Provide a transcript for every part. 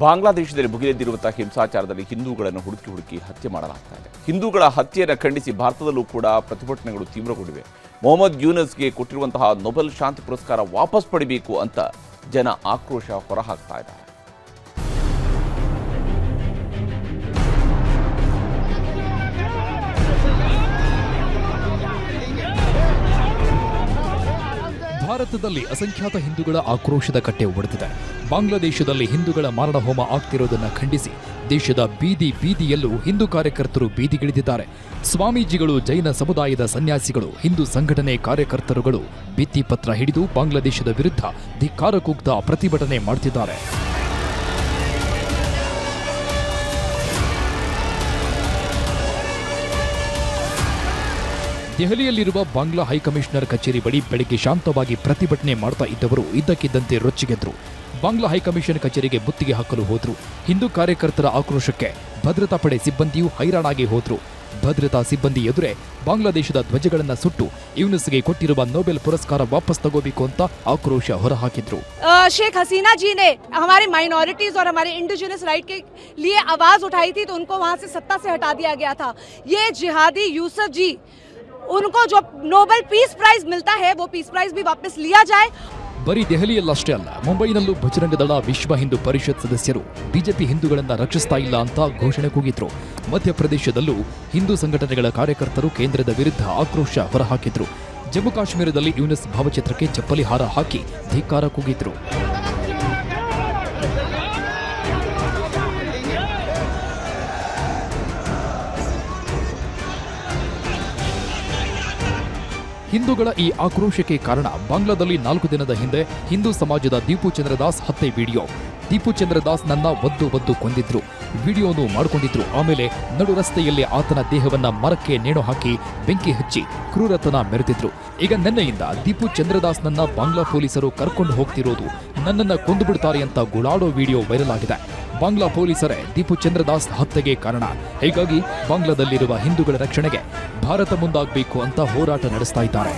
ಬಾಂಗ್ಲಾದೇಶದಲ್ಲಿ ಭುಗಿಲೆದ್ದಿರುವಂತಹ ಹಿಂಸಾಚಾರದಲ್ಲಿ ಹಿಂದೂಗಳನ್ನು ಹುಡುಕಿ ಹತ್ಯೆ ಮಾಡಲಾಗ್ತಾ ಇದೆ. ಹಿಂದೂಗಳ ಹತ್ಯೆಯನ್ನು ಖಂಡಿಸಿ ಭಾರತದಲ್ಲೂ ಕೂಡ ಪ್ರತಿಭಟನೆಗಳು ತೀವ್ರಗೊಂಡಿವೆ. ಮೊಹಮ್ಮದ್ ಯೂನಸ್ಗೆ ಕೊಟ್ಟಿರುವಂತಹ ನೊಬೆಲ್ ಶಾಂತಿ ಪುರಸ್ಕಾರ ವಾಪಸ್ ಪಡಿಬೇಕು ಅಂತ ಜನ ಆಕ್ರೋಶ ಹೊರಹಾಕ್ತಾ ಇದ್ದಾರೆ. ಭಾರತದಲ್ಲಿ ಅಸಂಖ್ಯಾತ ಹಿಂದೂಗಳ ಆಕ್ರೋಶದ ಕಟ್ಟೆ ಒಡೆದಿದೆ. ಬಾಂಗ್ಲಾದೇಶದಲ್ಲಿ ಹಿಂದೂಗಳ ಮಾರಣಹೋಮ ಆಗ್ತಿರೋದನ್ನ ಖಂಡಿಸಿ ದೇಶದ ಬೀದಿ ಬೀದಿಯಲ್ಲೂ ಹಿಂದೂ ಕಾರ್ಯಕರ್ತರು ಬೀದಿಗಿಳಿದಿದ್ದಾರೆ. ಸ್ವಾಮೀಜಿಗಳು, ಜೈನ ಸಮುದಾಯದ ಸನ್ಯಾಸಿಗಳು, ಹಿಂದೂ ಸಂಘಟನೆ ಕಾರ್ಯಕರ್ತರುಗಳು ಭಿತ್ತಿಪತ್ರ ಹಿಡಿದು ಬಾಂಗ್ಲಾದೇಶದ ವಿರುದ್ಧ ಧಿಕ್ಕಾರ ಕೂಗ್ತಾ ಪ್ರತಿಭಟನೆ ಮಾಡುತ್ತಿದ್ದಾರೆ. ದೆಹಲಿಯಲ್ಲಿರುವ ಬಾಂಗ್ಲಾ ಹೈಕಮಿಷನರ್ ಕಚೇರಿ ಬಳಿ ಬೆಳಗ್ಗೆ ಶಾಂತವಾಗಿ ಪ್ರತಿಭಟನೆ ಮಾಡ್ತಾ ಇದ್ದವರು ಇದ್ದಕ್ಕಿದ್ದಂತೆ ರೊಚ್ಚಿಗೆದ್ರು. ಬಾಂಗ್ಲಾ ಹೈಕಮಿಷನ್ ಕಚೇರಿಗೆ ಮುತ್ತಿಗೆ ಹಾಕಲು ಹೋದ್ರು. ಹಿಂದೂ ಕಾರ್ಯಕರ್ತರ ಆಕ್ರೋಶಕ್ಕೆ ಭದ್ರತಾ ಪಡೆ ಸಿಬ್ಬಂದಿಯೂ ಹೈರಾಣಾಗಿ ಹೋದ್ರು. ಭದ್ರತಾ ಸಿಬ್ಬಂದಿ ಎದುರೇ ಬಾಂಗ್ಲಾದೇಶದ ಧ್ವಜಗಳನ್ನು ಸುಟ್ಟು ಯೂನುಸ್ಗೆ ಕೊಟ್ಟಿರುವ ನೊಬೆಲ್ ಪುರಸ್ಕಾರ ವಾಪಸ್ ತಗೋಬೇಕು ಅಂತ ಆಕ್ರೋಶ ಹೊರಹಾಕಿದ್ರು. शेख हसीना जी ने हमारे माइनॉरिटीज और हमारे इंडिजिनस राइट के लिए आवाज उठाई थी, तो उनको वहां से सत्ता से हटा दिया गया था. ये जिहादी यूसुफ जी, उनको जो नोबेल पीस प्राइज मिलता है वो पीस प्राइज भी वापस लिया जाए. ಬರೀ ದೆಹಲಿಯಲ್ಲಷ್ಟೇ ಅಲ್ಲ, ಮುಂಬೈನಲ್ಲೂ ಬಜರಂಗ ದಳ ವಿಶ್ವ ಹಿಂದೂ ಪರಿಷತ್ ಸದಸ್ಯರು ಬಿಜೆಪಿ ಹಿಂದೂಗಳನ್ನ ರಕ್ಷಿಸ್ತಾ ಇಲ್ಲ ಅಂತ ಘೋಷಣೆ ಕೂಗಿದ್ರು. ಮಧ್ಯಪ್ರದೇಶದಲ್ಲೂ ಹಿಂದೂ ಸಂಘಟನೆಗಳ ಕಾರ್ಯಕರ್ತರು ಕೇಂದ್ರದ ವಿರುದ್ಧ ಆಕ್ರೋಶ ಹೊರಹಾಕಿದ್ರು. ಜಮ್ಮು ಕಾಶ್ಮೀರದಲ್ಲಿ ಯೂನುಸ್ ಭಾವಚಿತ್ರಕ್ಕೆ ಚಪ್ಪಲಿ ಹಾರ ಹಾಕಿ ಧಿಕ್ಕಾರ ಕೂಗಿದ್ರು. ಹಿಂದೂಗಳ ಈ ಆಕ್ರೋಶಕ್ಕೆ ಕಾರಣ ಬಾಂಗ್ಲಾದಲ್ಲಿ 4 ದಿನದ ಹಿಂದೆ ಹಿಂದೂ ಸಮಾಜದ ದೀಪು ಚಂದ್ರದಾಸ್ ಹತ್ಯೆ ವಿಡಿಯೋ. ದೀಪು ಚಂದ್ರದಾಸ್ ನನ್ನ ಒದ್ದು ಕೊಂದಿದ್ರು, ವಿಡಿಯೋನು ಮಾಡಿಕೊಂಡಿದ್ರು. ಆಮೇಲೆ ನಡು ರಸ್ತೆಯಲ್ಲಿ ಆತನ ದೇಹವನ್ನ ಮರಕ್ಕೆ ನೇಣು ಹಾಕಿ ಬೆಂಕಿ ಹಚ್ಚಿ ಕ್ರೂರತನ ಮೆರೆದಿದ್ರು. ಈಗ ನಿನ್ನೆಯಿಂದ ದೀಪು ಚಂದ್ರದಾಸ್ನನ್ನ ಬಾಂಗ್ಲಾ ಪೊಲೀಸರು ಕರ್ಕೊಂಡು ಹೋಗ್ತಿರೋದು, ನನ್ನನ್ನ ಕೊಂದು ಬಿಡ್ತಾರೆ ಅಂತ ಗುಳಾಡೋ ವಿಡಿಯೋ ವೈರಲ್ ಆಗಿದೆ. ಬಾಂಗ್ಲಾ ಪೊಲೀಸರೇ ದೀಪು ಚಂದ್ರದಾಸ್ ಹತ್ಯೆಗೆ ಕಾರಣ. ಹೀಗಾಗಿ ಬಾಂಗ್ಲಾದಲ್ಲಿರುವ ಹಿಂದೂಗಳ ರಕ್ಷಣೆಗೆ ಭಾರತ ಮುಂದಾಗಬೇಕು ಅಂತ ಹೋರಾಟ ನಡೆಸ್ತಾ ಇದ್ದಾರೆ.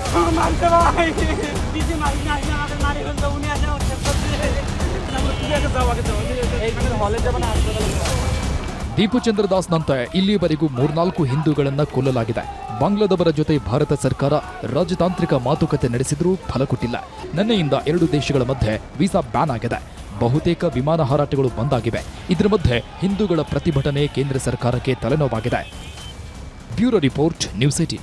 ದೀಪು ಚಂದ್ರದಾಸ್ನಂತೆ ಇಲ್ಲಿವರೆಗೂ 3-4 ಹಿಂದೂಗಳನ್ನ ಕೊಲ್ಲಲಾಗಿದೆ. ಬಾಂಗ್ಲಾದವರ ಜೊತೆ ಭಾರತ ಸರ್ಕಾರ ರಾಜತಾಂತ್ರಿಕ ಮಾತುಕತೆ ನಡೆಸಿದ್ರೂ ಫಲ ಕೊಟ್ಟಿಲ್ಲ. ನಿನ್ನೆಯಿಂದ 2 ದೇಶಗಳ ಮಧ್ಯೆ ವೀಸಾ ಬ್ಯಾನ್ ಆಗಿದೆ. ಬಹುತೇಕ ವಿಮಾನ ಹಾರಾಟಗಳು ಬಂದಾಗಿವೆ. ಇದರ ಮಧ್ಯೆ ಹಿಂದೂಗಳ ಪ್ರತಿಭಟನೆ ಕೇಂದ್ರ ಸರ್ಕಾರಕ್ಕೆ ತಲೆನೋವಾಗಿದೆ. Bureau report, news 18.